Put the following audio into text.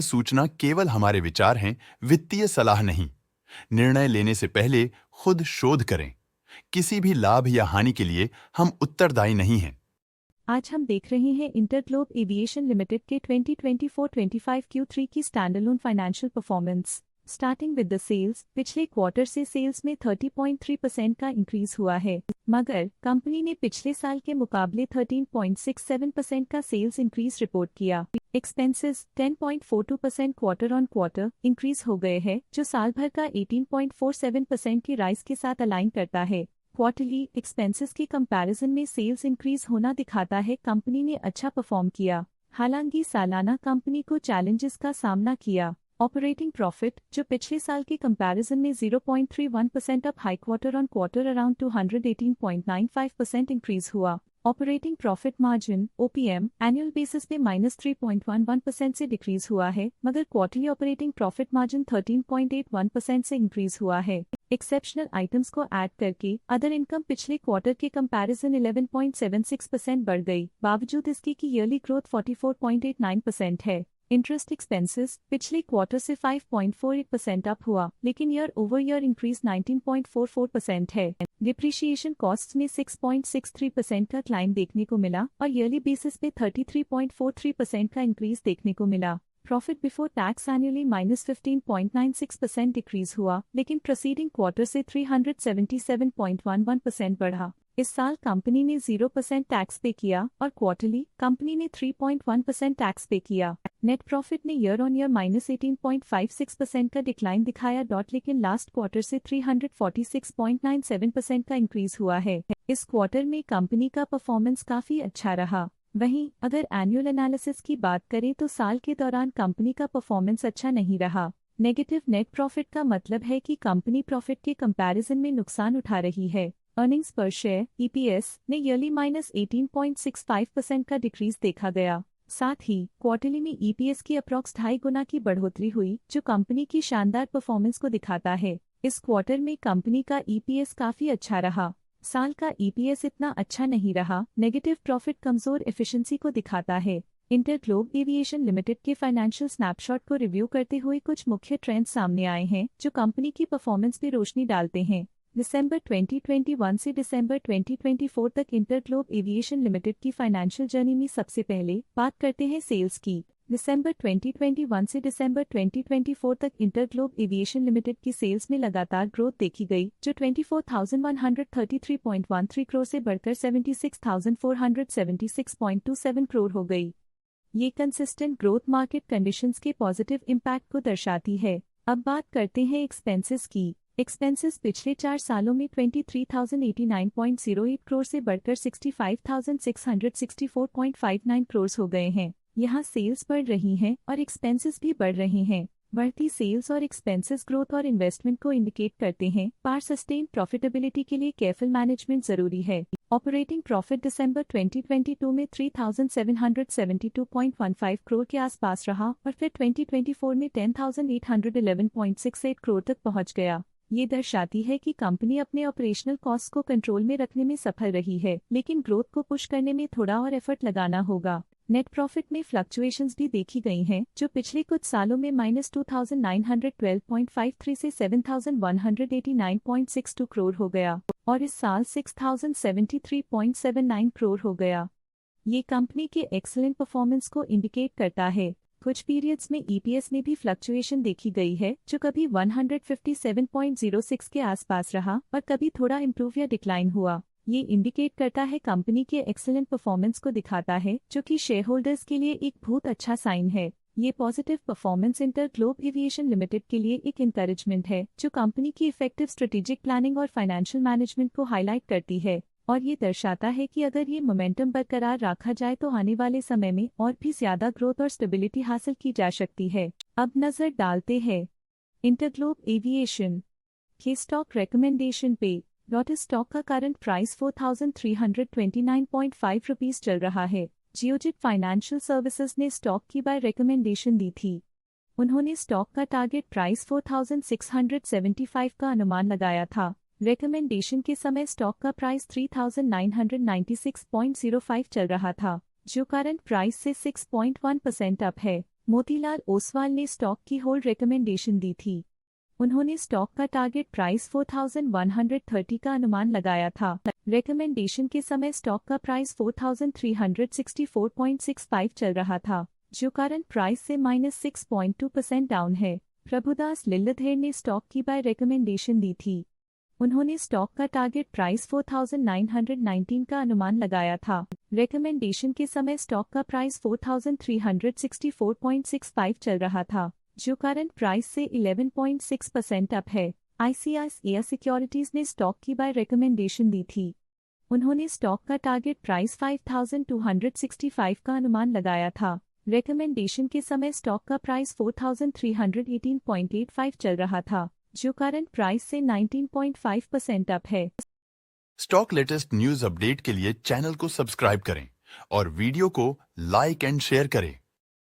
सूचना केवल हमारे विचार हैं, वित्तीय सलाह नहीं। निर्णय लेने से पहले खुद शोध करें। किसी भी लाभ या हानि के लिए हम उत्तरदायी नहीं हैं। आज हम देख रहे हैं इंटरग्लोब एविएशन लिमिटेड के 2024-25 Q3 की standalone financial performance. Starting with the sales, पिछले क्वार्टर से सेल्स में 30.3% का इंक्रीज हुआ है, मगर कंपनी ने पिछले साल के मुकाबले 13.67% का सेल्स इंक्रीज रिपोर्ट किया। Expenses 10.42% quarter on quarter increase हो गए हैं, जो साल भर का 18.47% की राइज के साथ अलाइन करता है। क्वार्टरली एक्सपेंसेस के कंपैरिजन में सेल्स इंक्रीज होना दिखाता है कंपनी ने अच्छा परफॉर्म किया। हालांकि सालाना कंपनी को चैलेंजेस का सामना किया। ऑपरेटिंग प्रॉफिट, जो पिछले साल के कंपैरिजन में 0.31% अप हाई quarter on quarter around 218.95% increase हुआ। Operating profit margin OPM annual basis पे -3.11% से डिक्रीज हुआ है, मगर क्वार्टरली ऑपरेटिंग प्रॉफिट मार्जिन 13.81% से इंक्रीज हुआ है। एक्सेप्शनल आइटम्स को ऐड करके अदर इनकम पिछले क्वार्टर के कंपैरिजन 11.76% बढ़ गई, बावजूद इसके कि ईयरली ग्रोथ 44.89% है। इंटरेस्ट एक्सपेंसेस पिछले क्वार्टर से 5.48% अप हुआ, लेकिन ईयर ओवर ईयर इंक्रीज 19.44% है। डिप्रिशिएशन कॉस्ट्स में 6.63% का क्लाइम देखने को मिला और ईयरली बेसिस पे 33.43% का इंक्रीज देखने को मिला। Profit before tax annually -15.96% decrease हुआ, लेकिन प्रोसीडिंग क्वार्टर से 377.11% बढ़ा। इस साल कंपनी ने 0% टैक्स पे किया और क्वार्टरली कंपनी ने 3.1% टैक्स पे किया। नेट प्रॉफिट ने ईयर ऑन ईयर -18.56% का डिक्लाइन दिखाया, लेकिन लास्ट क्वार्टर से 346.97% का इंक्रीज हुआ है। इस क्वार्टर में कंपनी का परफॉर्मेंस काफी अच्छा रहा। वहीं अगर एनुअल एनालिसिस की बात करें तो साल के दौरान कंपनी का परफॉर्मेंस अच्छा नहीं रहा। नेगेटिव नेट प्रॉफिट का मतलब है कि कंपनी प्रॉफिट के कंपैरिजन में नुकसान उठा रही है। अर्निंग्स पर शेयर EPS ने ईयरली -18.65% का डिक्रीज देखा गया। साथ ही क्वार्टरली में EPS की अप्रॉक्स 2.5 गुना की बढ़ोतरी हुई, जो कंपनी की शानदार परफॉर्मेंस को दिखाता है। इस क्वार्टर में कंपनी का EPS काफी अच्छा रहा। साल का EPS इतना अच्छा नहीं रहा। नेगेटिव प्रॉफिट कमजोर एफिशिएंसी को दिखाता है। इंटरग्लोब एविएशन लिमिटेड के फाइनेंशियल स्नैपशॉट को रिव्यू करते हुए कुछ मुख्य ट्रेंड्स सामने आए हैं, जो कंपनी की परफॉर्मेंस पर रोशनी डालते हैं। दिसंबर 2021 से दिसंबर 2024 तक इंटरग्लोब एविएशन लिमिटेड की फाइनेंशियल जर्नी में सबसे पहले बात करते हैं सेल्स की। दिसंबर 2021 से दिसंबर 2024 तक इंटरग्लोब एविएशन लिमिटेड की सेल्स में लगातार ग्रोथ देखी गई, जो 24,133.13 करोड़ से बढ़कर 76,476.27 करोड़ हो गई। ये कंसिस्टेंट ग्रोथ मार्केट कंडीशंस के पॉजिटिव इम्पैक्ट को दर्शाती है। अब बात करते हैं एक्सपेंसेस की। एक्सपेंसेस पिछले 4 सालों में 23,089.08 करोड़ से बढ़कर 65,664.59 करोड़ हो गए हैं। यहाँ सेल्स बढ़ रही हैं और एक्सपेंसेस भी बढ़ रहे हैं। बढ़ती सेल्स और एक्सपेंसेस ग्रोथ और इन्वेस्टमेंट को इंडिकेट करते हैं, पर सस्टेन प्रॉफिटेबिलिटी के लिए केयरफुल मैनेजमेंट जरूरी है। ऑपरेटिंग प्रॉफिट दिसंबर 2022 में 3,772.15 करोड़ के आसपास रहा और फिर 2024 में 10,811.68 करोड़ तक पहुंच गया। ये दर्शाती है कि कंपनी अपने ऑपरेशनल कॉस्ट को कंट्रोल में रखने में सफल रही है, लेकिन ग्रोथ को पुश करने में थोड़ा और एफर्ट लगाना होगा। नेट प्रॉफिट में फ्लक्चुएशंस भी देखी गई हैं, जो पिछले कुछ सालों में -2,912.53 से 7,189.62 करोड़ हो गया और इस साल 6,073.79 करोड़ हो गया। ये कंपनी के एक्सीलेंट परफॉर्मेंस को इंडिकेट करता है। कुछ पीरियड्स में EPS में भी फ्लक्चुएशन देखी गई है, जो कभी 157.06 के आसपास रहा और कभी थोड़ा इम्प्रूव या डिक्लाइन हुआ। ये इंडिकेट करता है कंपनी के एक्सीलेंट परफॉर्मेंस को दिखाता है, जो कि शेयर होल्डर्स के लिए एक बहुत अच्छा साइन है। ये positive performance InterGlobe aviation limited के लिए एक इंकरेजमेंट है, जो कंपनी की इफेक्टिव स्ट्रेटेजिक प्लानिंग और फाइनेंशियल मैनेजमेंट को हाईलाइट करती है और ये दर्शाता है कि अगर ये मोमेंटम बरकरार रखा जाए तो आने वाले समय में और भी ज्यादा ग्रोथ और स्टेबिलिटी हासिल की जा सकती है। अब नजर डालते हैं इंटरग्लोब एविएशन के स्टॉक रिकमेंडेशन पे। लॉटस स्टॉक का करंट प्राइस 4,329.5 रुपीज चल रहा है। जियोजित फाइनेंशियल सर्विसेज ने स्टॉक की बाय रिकमेंडेशन दी थी। उन्होंने स्टॉक का टारगेट प्राइस 4,675 का अनुमान लगाया था। रिकमेंडेशन के समय स्टॉक का प्राइस 3,996.05 चल रहा था, जो करंट प्राइस से 6.1% अप है। मोतीलाल ओसवाल ने स्टॉक की होल्ड रिकमेंडेशन दी थी। उन्होंने स्टॉक का टारगेट प्राइस 4130 का अनुमान लगाया था। रिकमेंडेशन के समय स्टॉक का प्राइस 4364.65 चल रहा था, जो करंट प्राइस से -6.2% डाउन है। प्रभुदास लिल्लधेर ने स्टॉक की बाय रिकमेंडेशन दी थी। उन्होंने स्टॉक का टारगेट प्राइस 4919 का अनुमान लगाया था। रिकमेंडेशन के समय स्टॉक का प्राइस 4364.65 चल रहा था, जो करंट प्राइस से 11.6% अप है। ICICI सिक्योरिटीज ने स्टॉक की बाय रिकमेंडेशन दी थी। उन्होंने स्टॉक का टारगेट प्राइस 5265 का अनुमान लगाया था। रिकमेंडेशन के समय स्टॉक का प्राइस 4318.85 चल रहा था, जो करंट प्राइस से 19.5% अप है। स्टॉक लेटेस्ट न्यूज अपडेट के लिए चैनल को सब्सक्राइब करें और वीडियो को लाइक एंड शेयर करें।